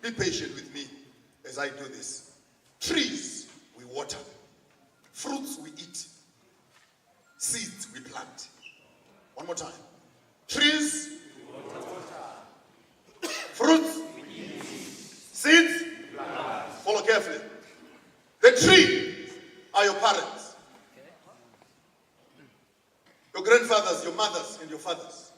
Be patient with me as I do this. Trees we water. Fruits we eat. Seeds we plant. One more time. Trees we water. Fruits we eat. Seeds we plant. Follow carefully. The tree are your parents. Your grandfathers, your mothers, and your fathers.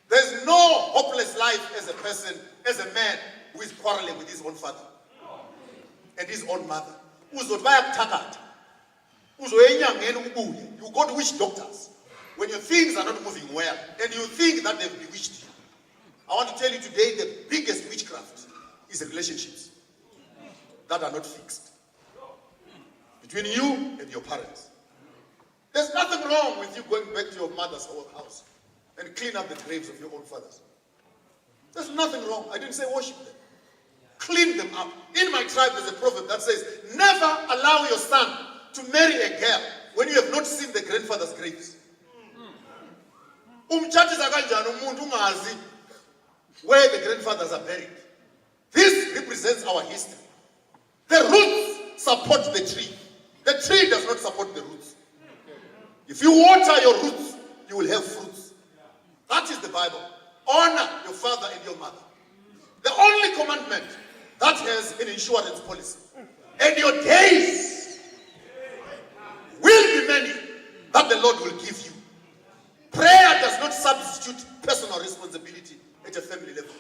There's no hopeless life as a person, as a man who is quarreling with his own father and his own mother. You go to witch doctors when your things are not moving well and you think that they've bewitched you. I want to tell you today, the biggest witchcraft is relationships that are not fixed between you and your parents. There's nothing wrong with you going back to your mother's old house and clean up the graves of your own fathers. There's nothing wrong. I didn't say worship them. Clean them up. In my tribe, there's a proverb that says, never allow your son to marry a girl when you have not seen the grandfather's graves. Where the grandfathers are buried. This represents our history. The roots support the tree. The tree does not support the roots. If you water your roots, you will have fruits. That is the Bible. Honor your father and your mother. The only commandment that has an insurance policy. And your days will be many that the Lord will give you. Prayer does not substitute personal responsibility at a family level.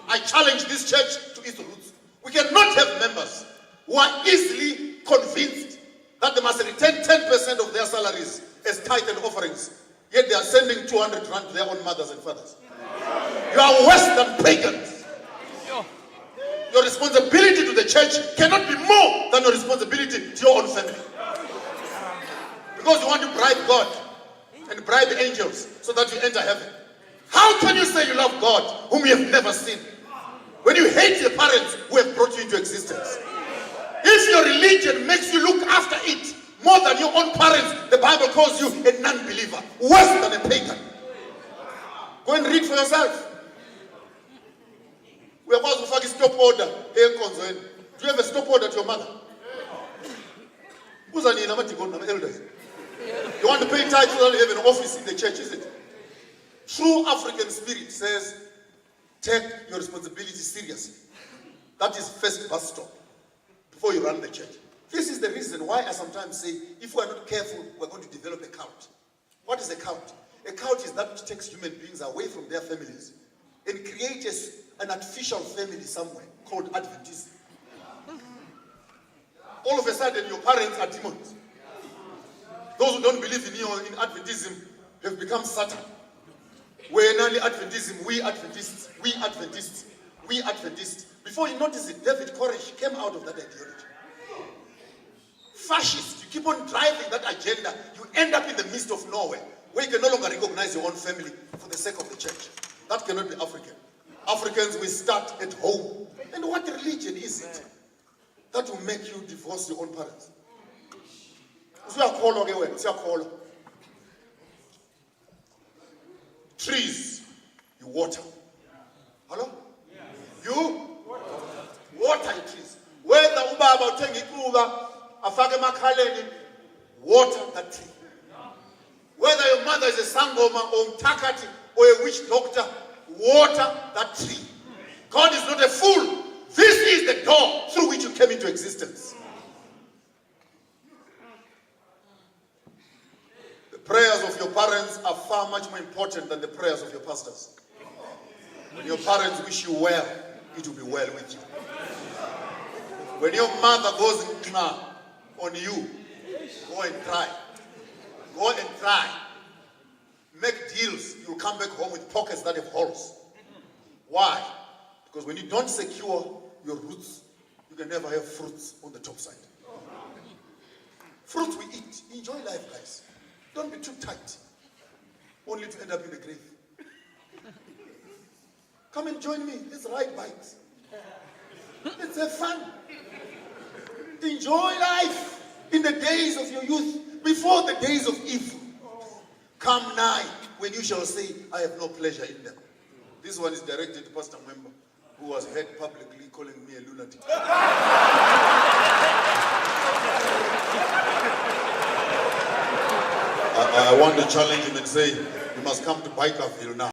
I challenge this church to its roots. We cannot have members who are easily convinced that they must return 10% of their salaries as tithe and offerings, yet they are sending 200 rand to their own mothers and fathers. You are worse than pagans. Your responsibility to the church cannot be more than your responsibility to your own family. Because you want to bribe God and bribe angels so that you enter heaven. How can you say you love God whom you have never seen when you hate your parents who have brought you into existence? If your religion makes you look after it more than your own parents, the Bible calls you a non-believer, worse than a pagan. Go and read for yourself. We are going to find a stop order. Do you have a stop order to your mother? Who's an elders? You want to pay tithes so that you have an office in the church, is it? True African spirit says, take your responsibility seriously. That is first bus stop before you run the church. This is the reason why I sometimes say, if we are not careful, we're going to develop a cult. What is a cult? A cult is that which takes human beings away from their families and creates an artificial family somewhere called Adventism. All of a sudden, your parents are demons. Those who don't believe in you in Adventism have become Satan. We're not Adventism, we Adventists, we Adventists, we Adventists. Before you notice it, David Koresh came out of that ideology. Fascist, you keep on driving that agenda, you end up in the midst of nowhere, where you can no longer recognize your own family for the sake of the church. That cannot be African. Africans, we start at home. And what religion is it that will make you divorce your own parents? Trees, you water. Hello? You water trees. Whether ubaba uthenga iquba afake emakhaleni, water that tree. Whether your mother is a sangoma or umthakathi or a witch doctor, water that tree. God is not a fool. This is the door through which you came into existence. The prayers of your parents are far much more important than the prayers of your pastors. When your parents wish you well, it will be well with you. When your mother goes in on you, go and try. Go and try. Make deals. You'll come back home with pockets that have holes. Why? Because when you don't secure your roots, you can never have fruits on the top side. Fruits we eat. Enjoy life, guys. Don't be too tight, only to end up in the grave. Come and join me. Let's ride bikes. Let's have fun. Enjoy life in the days of your youth, before the days of evil. Come nigh when you shall say, I have no pleasure in them. This one is directed to Pastor Mwemba. who was heard publicly calling me a lunatic. I want to challenge him and say, you must come to Bakerfield now.